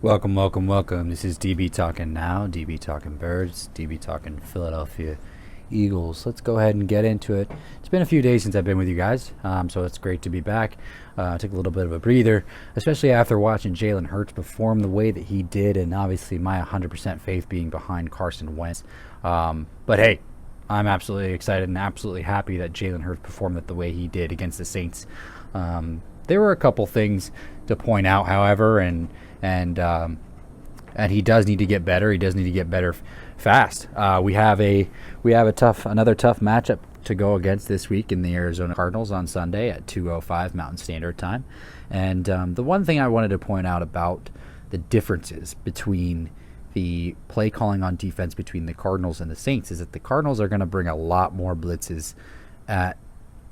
Welcome, welcome, welcome. This is DB Talking Now, DB Talking Birds, DB Talking Philadelphia Eagles. Let's go ahead and get into it. It's been a few days since I've been with you guys, so it's great to be back. Took a little bit of a breather, especially after watching Jalen Hurts perform the way that he did, and obviously my 100% faith being behind Carson Wentz. But hey, I'm absolutely excited and absolutely happy that Jalen Hurts performed it the way he did against the Saints. There were a couple things to point out, however, and he does need to get better. He does need to get better fast. We have another tough matchup to go against this week in the Arizona Cardinals on Sunday at 2:05 Mountain Standard Time. And the one thing I wanted to point out about the differences between the play calling on defense between the Cardinals and the Saints is that the Cardinals are going to bring a lot more blitzes at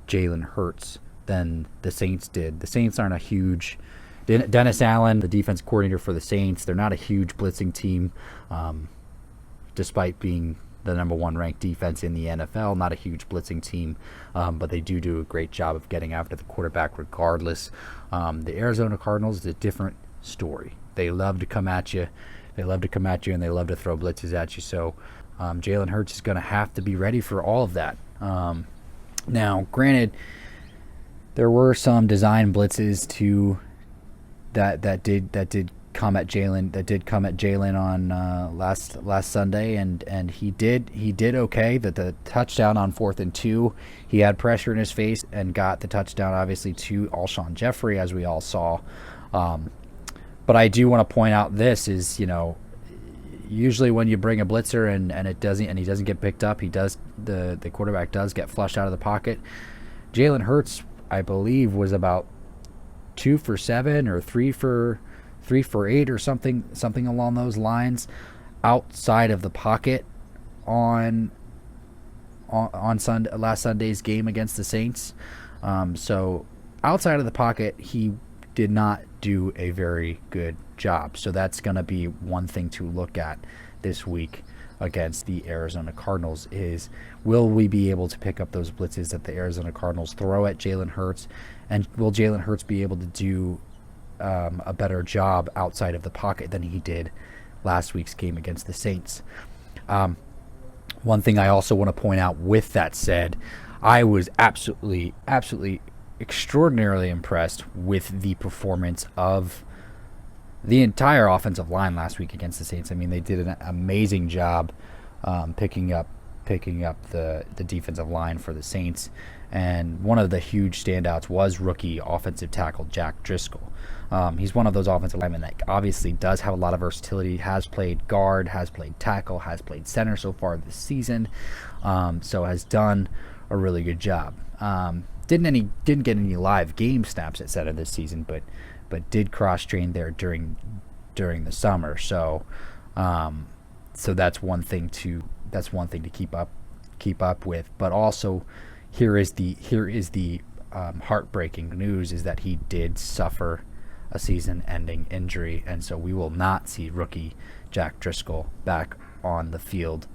Jalen Hurts than the Saints did. The Saints aren't a huge... Dennis Allen, the defense coordinator for the Saints, they're not a huge blitzing team, despite being the number one ranked defense in the NFL. Not a huge blitzing team, but they do a great job of getting after the quarterback regardless. The Arizona Cardinals is a different story. They love to come at you. They love to come at you, and they love to throw blitzes at you. So Jalen Hurts is going to have to be ready for all of that. Now, granted, there were some design blitzes that did come at Jalen on last Sunday, and he did okay. That the touchdown on 4th and 2, he had pressure in his face and got the touchdown obviously to Alshon Jeffrey, as we all saw. But I do want to point out this is, usually when you bring a blitzer and he doesn't get picked up, the quarterback does get flushed out of the pocket. Jalen Hurts, I believe, was about 2 for 7 or 3 for 8 or something along those lines outside of the pocket on last Sunday's game against the Saints. So outside of the pocket, he did not do a very good job. So that's going to be one thing to look at this week against the Arizona Cardinals is, will we be able to pick up those blitzes that the Arizona Cardinals throw at Jalen Hurts, and will Jalen Hurts be able to do a better job outside of the pocket than he did last week's game against the Saints? One thing I also want to point out with that said, I was absolutely extraordinarily impressed with the performance of the entire offensive line last week against the Saints. I mean, they did an amazing job picking up the defensive line for the Saints. And one of the huge standouts was rookie offensive tackle Jack Driscoll. He's one of those offensive linemen that obviously does have a lot of versatility, has played guard, has played tackle, has played center so far this season, so has done a really good job. Didn't get any live game snaps at center this season, but did cross-train there during the summer. So that's one thing to keep up with. But also, here is the heartbreaking news is that he did suffer a season-ending injury, and so we will not see rookie Jack Driscoll back on the field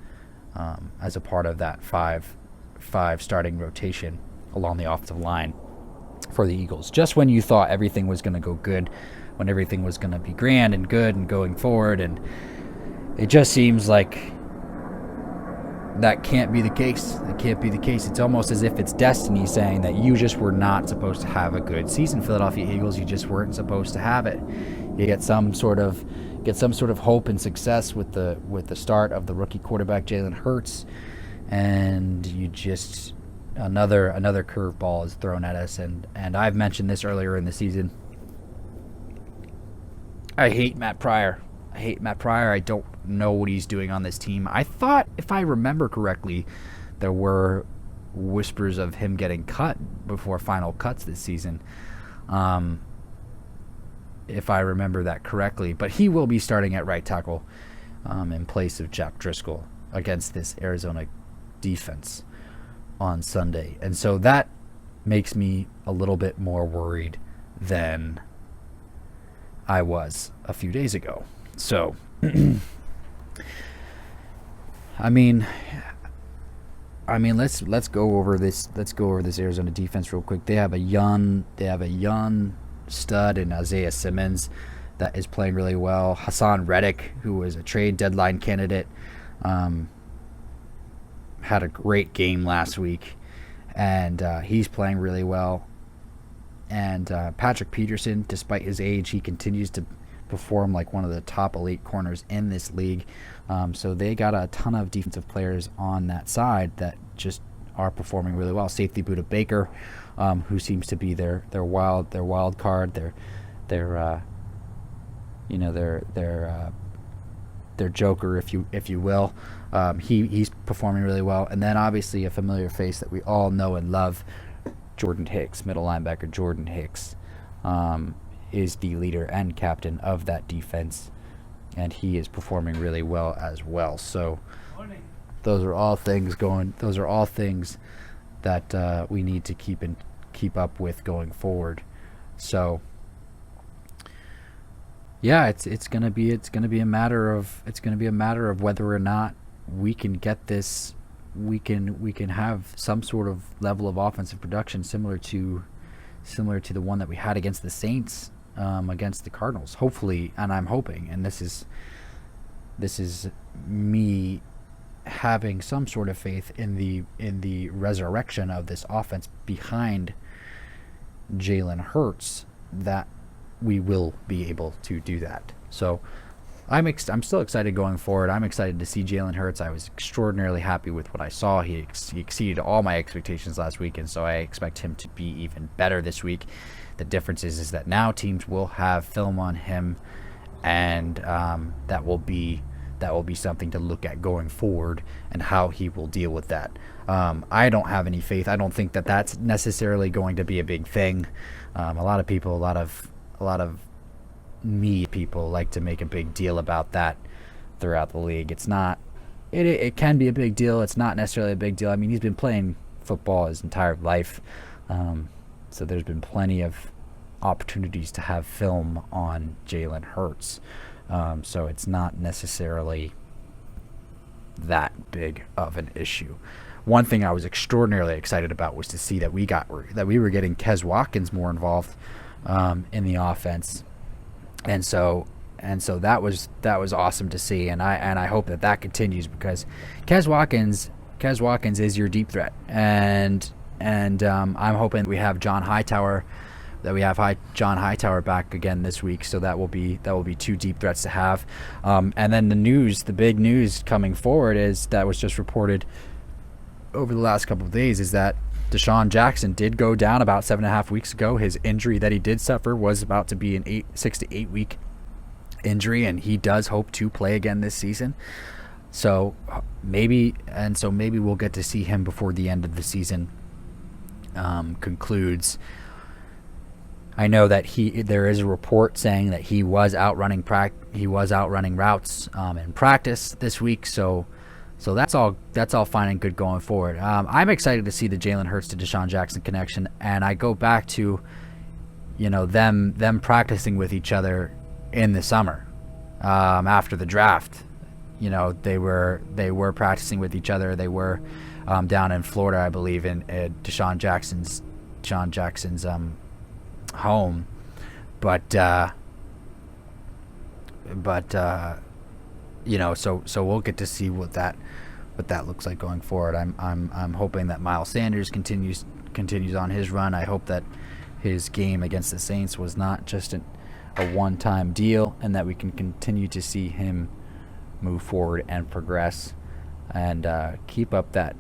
as a part of that five starting rotation along the offensive line for the Eagles. Just when you thought everything was going to go good, when everything was going to be grand and good and going forward, and it just seems like that can't be the case. It can't be the case. It's almost as if it's destiny saying that you just were not supposed to have a good season, Philadelphia Eagles. You just weren't supposed to have it. You get some sort of hope and success with the start of the rookie quarterback Jalen Hurts, and you just another curveball is thrown at us. And I've mentioned this earlier in the season. I hate Matt Pryor. I don't know what he's doing on this team. I thought, if I remember correctly, there were whispers of him getting cut before final cuts this season. If I remember that correctly. But he will be starting at right tackle in place of Jack Driscoll against this Arizona defense on Sunday. And so that makes me a little bit more worried than I was a few days ago. So, I mean, let's go over this. Let's go over this Arizona defense real quick. They have a young stud in Isaiah Simmons that is playing really well. Hassan Reddick, who was a trade deadline candidate, had a great game last week, and he's playing really well. And Patrick Peterson, despite his age, he continues to perform like one of the top elite corners in this league. So they got a ton of defensive players on that side that just are performing really well. Safety Buda Baker, who seems to be their wild card, their joker, if you will. He's performing really well. And then obviously a familiar face that we all know and love, Jordan Hicks, middle linebacker Jordan Hicks, is the leader and captain of that defense, and he is performing really well as well. So those are all things that we need to keep up with going forward. So yeah, it's gonna be a matter of whether or not we can get this. We can have some sort of level of offensive production similar to the one that we had against the Saints, against the Cardinals. Hopefully, and I'm hoping, and this is me having some sort of faith in the resurrection of this offense behind Jalen Hurts, that we will be able to do that. So I'm still excited going forward. I'm excited to see Jalen Hurts. I was extraordinarily happy with what I saw. He exceeded all my expectations last week, and so I expect him to be even better this week. The difference is that now teams will have film on him, and that will be something to look at going forward and how he will deal with that. I don't have any faith. I don't think that that's necessarily going to be a big thing. A lot of people people like to make a big deal about that throughout the league. It's not. It can be a big deal. It's not necessarily a big deal. I mean, he's been playing football his entire life, so there's been plenty of opportunities to have film on Jalen Hurts. So it's not necessarily that big of an issue. One thing I was extraordinarily excited about was to see that we were getting Kes Watkins more involved in the offense. And so that was awesome to see, and I hope that continues, because Kes Watkins is your deep threat, and I'm hoping we have John Hightower back again this week, so that will be two deep threats to have. And then the big news coming forward that was just reported over the last couple of days is that Deshaun Jackson did go down about 7.5 weeks ago. His injury that he did suffer was about to be an 6 to 8 week injury, and he does hope to play again this season. So maybe we'll get to see him before the end of the season concludes. I know that there is a report saying that he was out running routes in practice this week. So that's all fine and good going forward. I'm excited to see the Jalen Hurts to Deshaun Jackson connection, and I go back to, them practicing with each other in the summer after the draft. They were practicing with each other. They were down in Florida, I believe, in Deshaun Jackson's home, but so we'll get to see what that looks like going forward. I'm hoping that Miles Sanders continues on his run. I hope that his game against the Saints was not just a one-time deal, and that we can continue to see him move forward and progress, and keep up that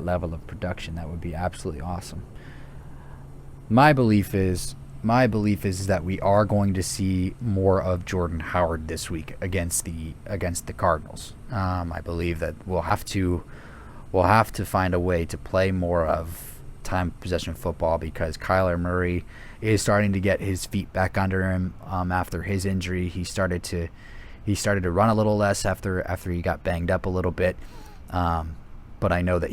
level of production. That would be absolutely awesome. My belief is that we are going to see more of Jordan Howard this week against the Cardinals. I believe that we'll have to find a way to play more of time possession football, because Kyler Murray is starting to get his feet back under him after his injury. He started to run a little less after he got banged up a little bit. But I know that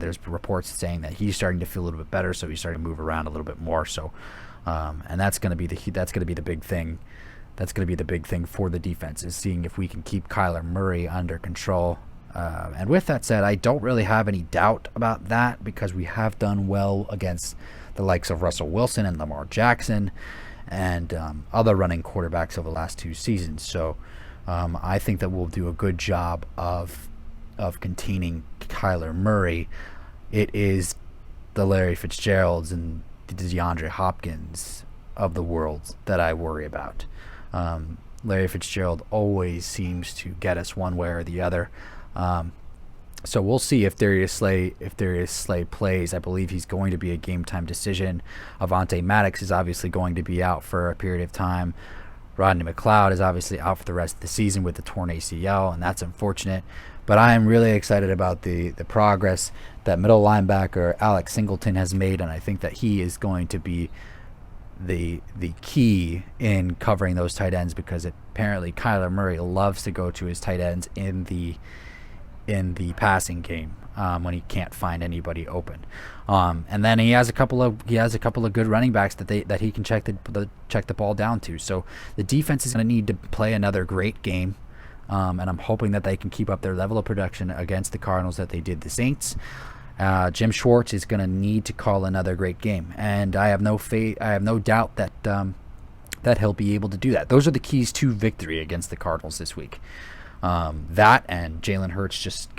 there's reports saying that he's starting to feel a little bit better, so he's starting to move around a little bit more. So, and that's going to be the big thing. That's going to be the big thing for the defense, is seeing if we can keep Kyler Murray under control. And with that said, I don't really have any doubt about that, because we have done well against the likes of Russell Wilson and Lamar Jackson, and other running quarterbacks over the last 2 seasons. So I think that we'll do a good job of containing Kyler Murray. It is the Larry Fitzgeralds and the DeAndre Hopkins of the world that I worry about. Larry Fitzgerald always seems to get us one way or the other. So we'll see if Darius Slay plays. I believe he's going to be a game-time decision. Avonte Maddox is obviously going to be out for a period of time. Rodney McLeod is obviously out for the rest of the season with the torn ACL, and that's unfortunate. But I am really excited about the progress that middle linebacker Alex Singleton has made, and I think that he is going to be the key in covering those tight ends, because apparently Kyler Murray loves to go to his tight ends in the passing game when he can't find anybody open, and then he has a couple of good running backs that he can check the ball down to. So the defense is going to need to play another great game, and I'm hoping that they can keep up their level of production against the Cardinals that they did the Saints. Jim Schwartz is going to need to call another great game, and I have no doubt that he'll be able to do that. Those are the keys to victory against the Cardinals this week. That and Jalen Hurts just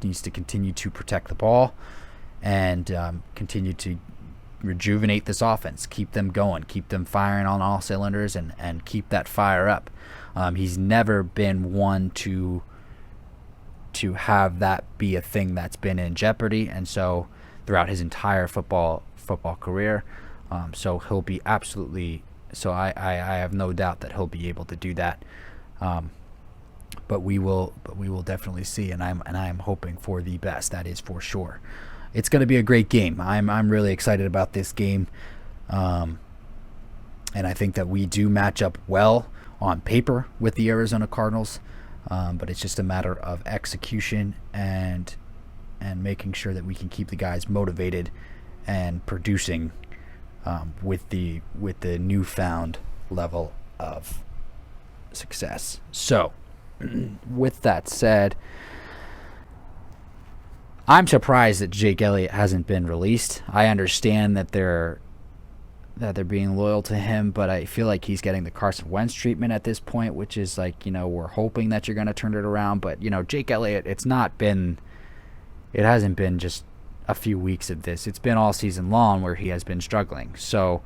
needs to continue to protect the ball and continue to rejuvenate this offense, keep them going, keep them firing on all cylinders, and keep that fire up. He's never been one to have that be a thing that's been in jeopardy, and so throughout his entire football career, so he'll be absolutely. So I have no doubt that he'll be able to do that. But we will definitely see, and I'm hoping for the best. That is for sure. It's going to be a great game. I'm really excited about this game, and I think that we do match up well on paper with the Arizona Cardinals. But it's just a matter of execution and making sure that we can keep the guys motivated and producing with the newfound level of success. So, with that said, I'm surprised that Jake Elliott hasn't been released. I understand that they're being loyal to him, but I feel like he's getting the Carson Wentz treatment at this point, which is like, we're hoping that you're going to turn it around. But, Jake Elliott, it hasn't been just a few weeks of this. It's been all season long where he has been struggling. So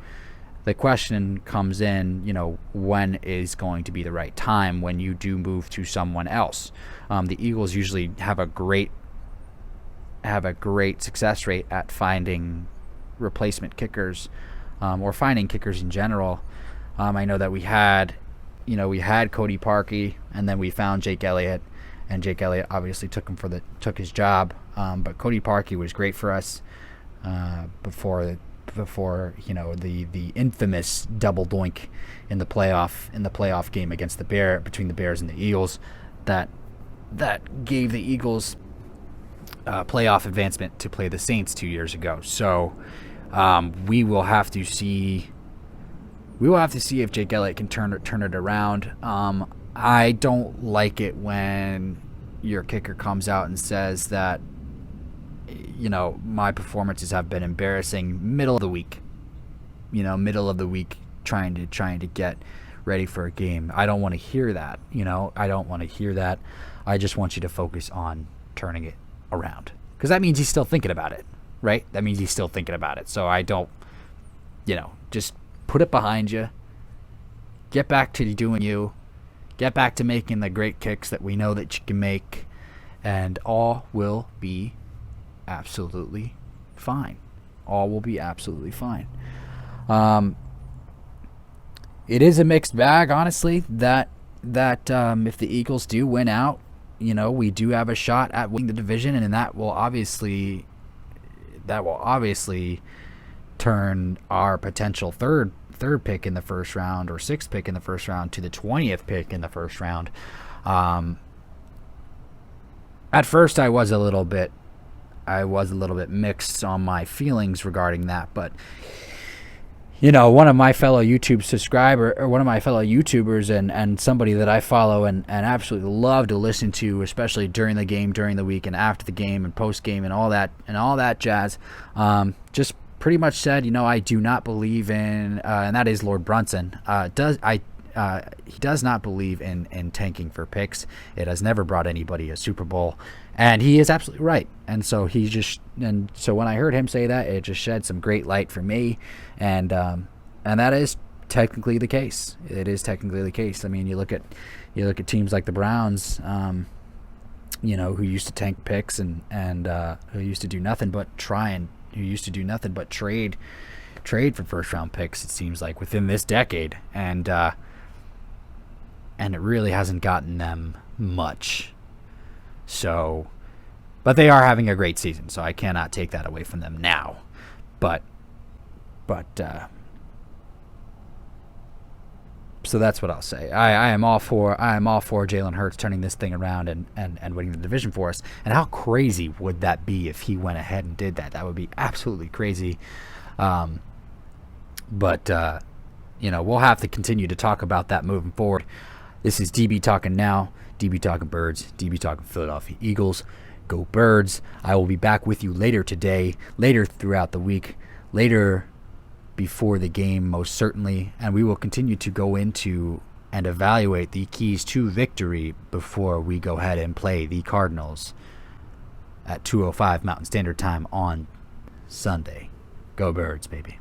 the question comes in, when is going to be the right time when you do move to someone else? The Eagles usually have a great success rate at finding replacement kickers, or finding kickers in general. I know that we had Cody Parkey, and then we found Jake Elliott, and Jake Elliott obviously took his job. But Cody Parkey was great for us before the infamous double doink in the playoff game against between the Bears and the Eagles that gave the Eagles playoff advancement to play the Saints 2 years ago. So we will have to see if Jake Elliott can turn it around. I don't like it when your kicker comes out and says that my performances have been embarrassing middle of the week trying to get ready for a game. I don't want to hear that. I don't want to hear that. I just want you to focus on turning it around, because that means he's still thinking about it, right? That means he's still thinking about it. So I don't, just put it behind you. Get back to doing you. Get back to making the great kicks that we know that you can make, and all will be absolutely fine. All will be absolutely fine. It is a mixed bag, honestly, that if the Eagles do win out, we do have a shot at winning the division, and that will obviously turn our potential third pick in the first round or sixth pick in the first round to the 20th pick in the first round. At first, I was a little bit mixed on my feelings regarding that, but one of my fellow YouTubers and somebody that I follow and absolutely love to listen to, especially during the game, during the week, and after the game and post game and all that jazz, just pretty much said, I do not believe in, and that is Lord Brunson. He does not believe in tanking for picks. It has never brought anybody a Super Bowl, and he is absolutely right. And so when I heard him say that, it just shed some great light for me, and that is technically the case. It is technically the case. I mean, you look at teams like the Browns, who used to tank picks and who used to do nothing but trade for first round picks. It seems like within this decade, and it really hasn't gotten them much. So, but they are having a great season, so I cannot take that away from them now. So that's what I'll say. I am all for Jalen Hurts turning this thing around and winning the division for us. And how crazy would that be if he went ahead and did that? That would be absolutely crazy. But we'll have to continue to talk about that moving forward. This is DB Talking Now, DB Talking Birds, DB Talking Philadelphia Eagles. Go Birds. I will be back with you later today, later throughout the week, later before the game, most certainly, and we will continue to go into and evaluate the keys to victory before we go ahead and play the Cardinals at 2:05 Mountain Standard Time on Sunday. Go Birds, baby.